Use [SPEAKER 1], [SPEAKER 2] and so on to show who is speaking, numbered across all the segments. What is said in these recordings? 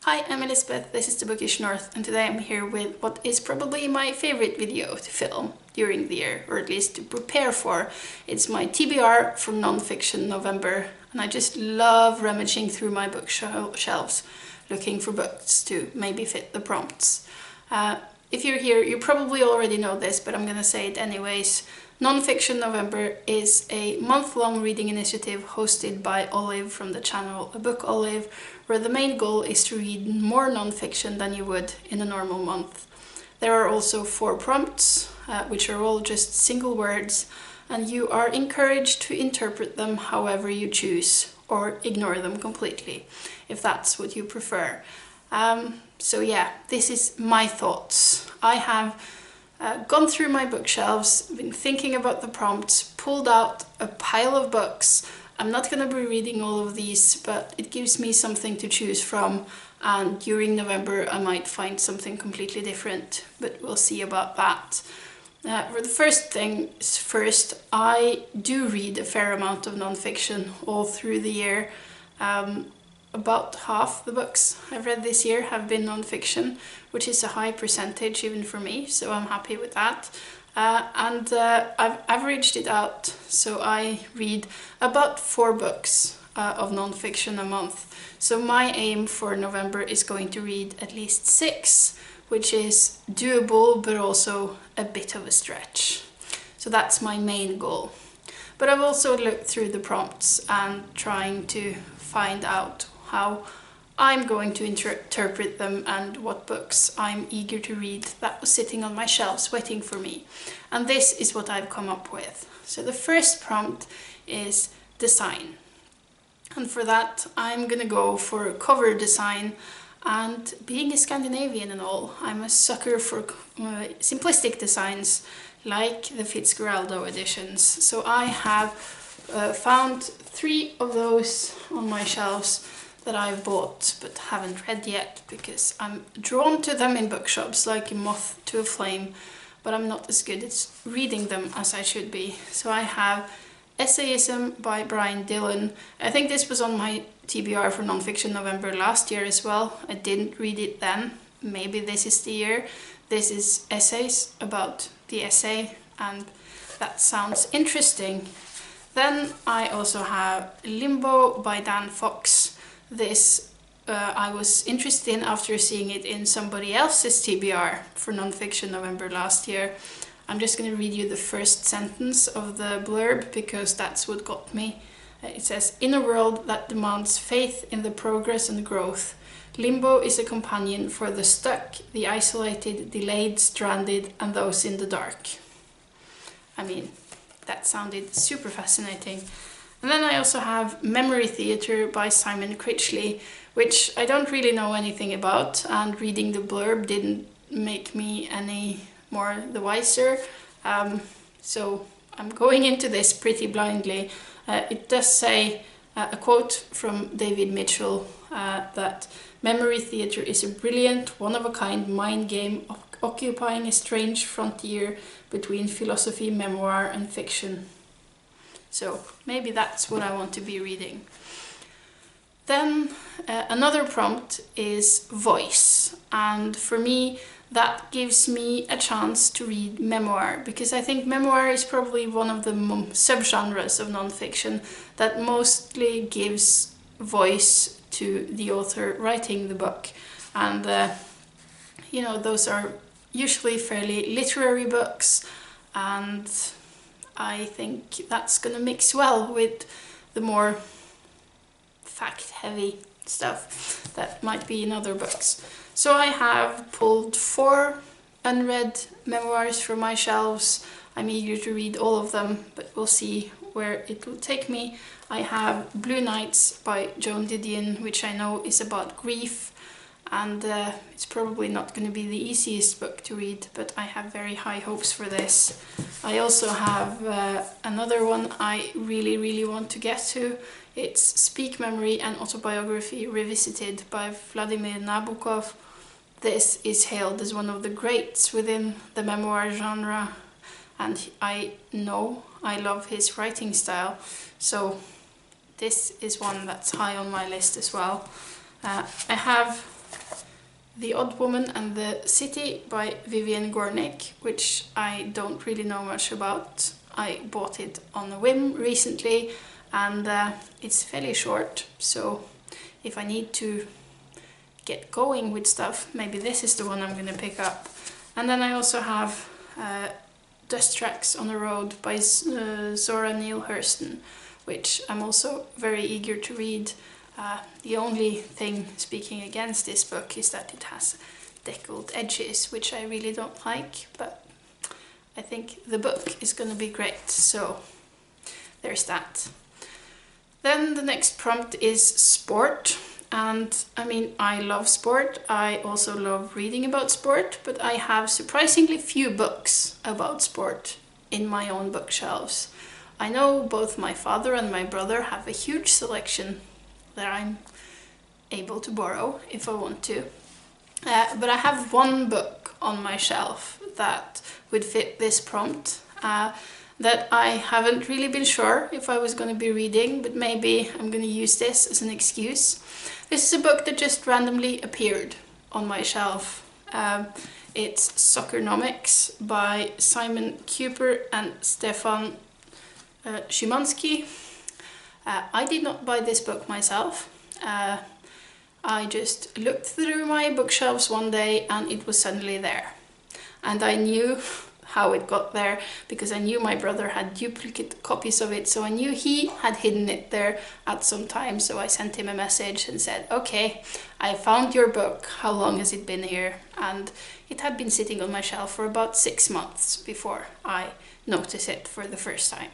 [SPEAKER 1] Hi, I'm Elizabeth, this is the Bookish North, and today I'm here with what is probably my favorite video to film during the year, or at least to prepare for. It's my TBR for non-fiction November, and I just love rummaging through my bookshelves, looking for books to maybe fit the prompts. If you're here, you probably already know this, but I'm gonna say it anyways. Non-fiction November is a month-long reading initiative hosted by Olive from the channel A Book Olive, where the main goal is to read more non-fiction than you would in a normal month. There are also 4 prompts, which are all just single words, and you are encouraged to interpret them however you choose, or ignore them completely, if that's what you prefer. So yeah, this is my thoughts. I have gone through my bookshelves, been thinking about the prompts, pulled out a pile of books. I'm not going to be reading all of these, but it gives me something to choose from, and during November I might find something completely different, but we'll see about that. For the first things first, I do read a fair amount of non-fiction all through the year. About half the books I've read this year have been non-fiction, which is a high percentage even for me, so I'm happy with that. And I've averaged it out, so I read about 4 books of non-fiction a month. So my aim for November is going to read at least 6, which is doable but also a bit of a stretch. So that's my main goal. But I've also looked through the prompts and trying to find out how I'm going to interpret them and what books I'm eager to read that was sitting on my shelves waiting for me. And this is what I've come up with. So the first prompt is design. And for that I'm gonna go for cover design, and being a Scandinavian and all, I'm a sucker for simplistic designs like the Fitzgeraldo editions. So I have found 3 of those on my shelves that I've bought but haven't read yet, because I'm drawn to them in bookshops like a moth to a flame, but I'm not as good at reading them as I should be. So I have Essayism by Dillon. I think this was on my TBR for non-fiction November last year as well. I didn't read it then. Maybe this is the year. This is essays about the essay, and that sounds interesting. Then I also have Limbo by Dan Fox. This I was interested in after seeing it in somebody else's TBR for non-fiction November last year. I'm just going to read you the first sentence of the blurb because that's what got me. It says, "In a world that demands faith in the progress and growth, Limbo is a companion for the stuck, the isolated, delayed, stranded, and those in the dark." I mean, that sounded super fascinating. And then I also have Memory Theatre by Simon Critchley, which I don't really know anything about, and reading the blurb didn't make me any more the wiser. So I'm going into this pretty blindly. It does say a quote from David Mitchell that Memory Theatre is a brilliant, one-of-a-kind mind game occupying a strange frontier between philosophy, memoir, and fiction. So maybe that's what I want to be reading. Then another prompt is voice, and for me that gives me a chance to read memoir, because I think memoir is probably one of the subgenres of non-fiction that mostly gives voice to the author writing the book. And you know, those are usually fairly literary books, and I think that's gonna mix well with the more fact-heavy stuff that might be in other books. So I have pulled 4 unread memoirs from my shelves. I'm eager to read all of them, but we'll see where it will take me. I have Blue Nights by Joan Didion, which I know is about grief, and it's probably not going to be the easiest book to read, but I have very high hopes for this. I also have another one I really want to get to. It's Speak Memory and Autobiography Revisited by Vladimir Nabokov. This is hailed as one of the greats within the memoir genre, and I know I love his writing style, so this is one that's high on my list as well. I have The Odd Woman and the City by Vivian Gornick, which I don't really know much about. I bought it on a whim recently, and it's fairly short, so if I need to get going with stuff, maybe this is the one I'm gonna pick up. And then I also have Dust Tracks on the Road by Zora Neale Hurston, which I'm also very eager to read. The only thing speaking against this book is that it has deckled edges, which I really don't like, but I think the book is going to be great, so there's that. Then the next prompt is sport, and I mean, I love sport, I also love reading about sport, but I have surprisingly few books about sport in my own bookshelves. I know both my father and my brother have a huge selection that I'm able to borrow if I want to. But I have one book on my shelf that would fit this prompt that I haven't really been sure if I was going to be reading, but maybe I'm going to use this as an excuse. This is a book that just randomly appeared on my shelf. It's Soccernomics by Simon Kuper and Stefan Szymanski. I did not buy this book myself. I just looked through my bookshelves one day and it was suddenly there. And I knew how it got there because I knew my brother had duplicate copies of it, so I knew he had hidden it there at some time. So I sent him a message and said, okay, I found your book, how long has it been here? And it had been sitting on my shelf for about 6 months before I noticed it for the first time.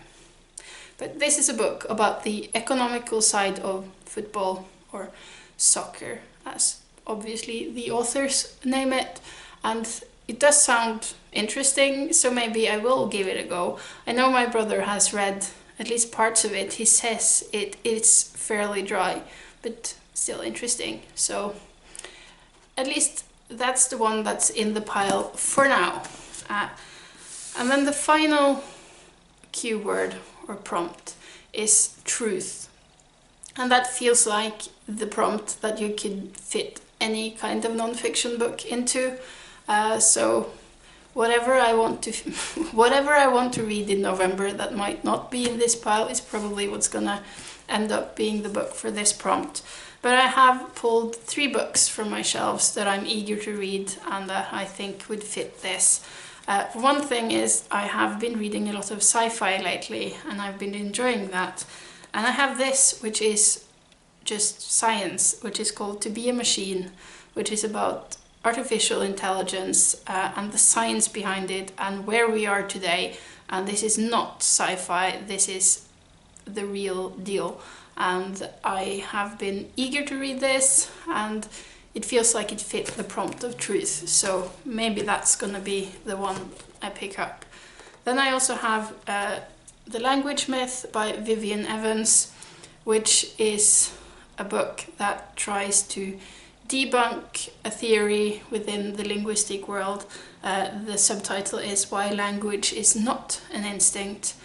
[SPEAKER 1] But this is a book about the economical side of football, or soccer, as obviously the authors name it. And it does sound interesting, so maybe I will give it a go. I know my brother has read at least parts of it. He says it is fairly dry, but still interesting. So at least that's the one that's in the pile for now. And then the final keyword or prompt is truth. And that feels like the prompt that you could fit any kind of non-fiction book into. So whatever I want to read in November that might not be in this pile is probably what's gonna end up being the book for this prompt. But I have pulled 3 books from my shelves that I'm eager to read and that I think would fit this. One thing is I have been reading a lot of sci-fi lately and I've been enjoying that. And I have this, which is just science, which is called To Be a Machine, which is about artificial intelligence and the science behind it and where we are today. And this is not sci-fi, this is the real deal. And I have been eager to read this, and it feels like it fit the prompt of truth, so maybe that's gonna be the one I pick up. Then I also have The Language Myth by Vivian Evans, which is a book that tries to debunk a theory within the linguistic world. The subtitle is Why Language is Not an Instinct.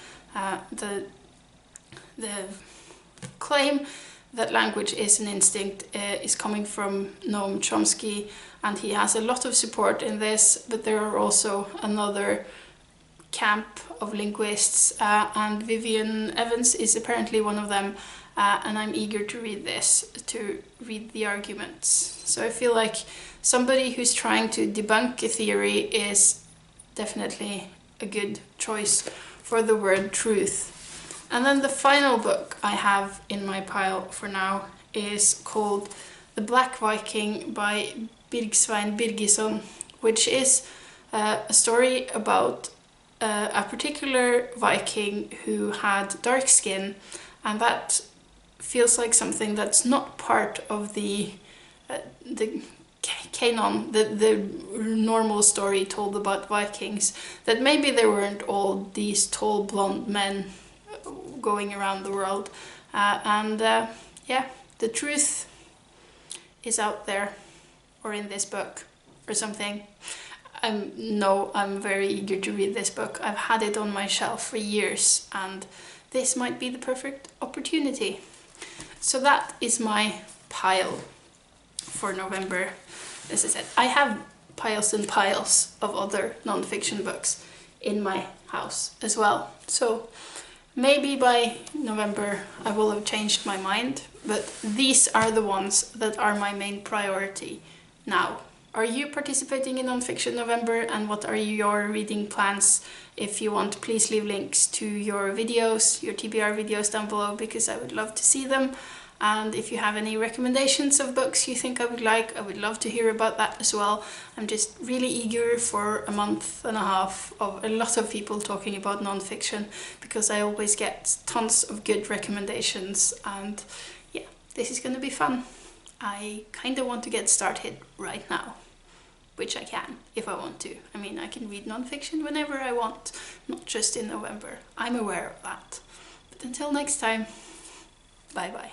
[SPEAKER 1] The claim that language is an instinct is coming from Noam Chomsky, and he has a lot of support in this, but there are also another camp of linguists, and Vivian Evans is apparently one of them, and I'm eager to read this, to read the arguments. So I feel like somebody who's trying to debunk a theory is definitely a good choice for the word truth. And then the final book I have in my pile for now is called The Black Viking by Bergsveinn Birgisson, which is a story about a particular Viking who had dark skin, and that feels like something that's not part of the canon, the normal story told about Vikings, that maybe there weren't all these tall blonde men going around the world, yeah, the truth is out there, or in this book or something. I'm very eager to read this book. I've had it on my shelf for years, and this might be the perfect opportunity. So that is my pile for November. as I said, I have piles and piles of other non-fiction books in my house as well. So maybe by November I will have changed my mind, but these are the ones that are my main priority now. Are you participating in Non-Fiction November, and what are your reading plans? If you want, please leave links to your videos, your TBR videos down below, because I would love to see them. And if you have any recommendations of books you think I would like, I would love to hear about that as well. I'm just really eager for a month and a half of a lot of people talking about non-fiction, because I always get tons of good recommendations, and yeah, this is gonna be fun. I kind of want to get started right now, which I can if I want to. I mean, I can read non-fiction whenever I want, not just in November. I'm aware of that. But until next time, bye bye.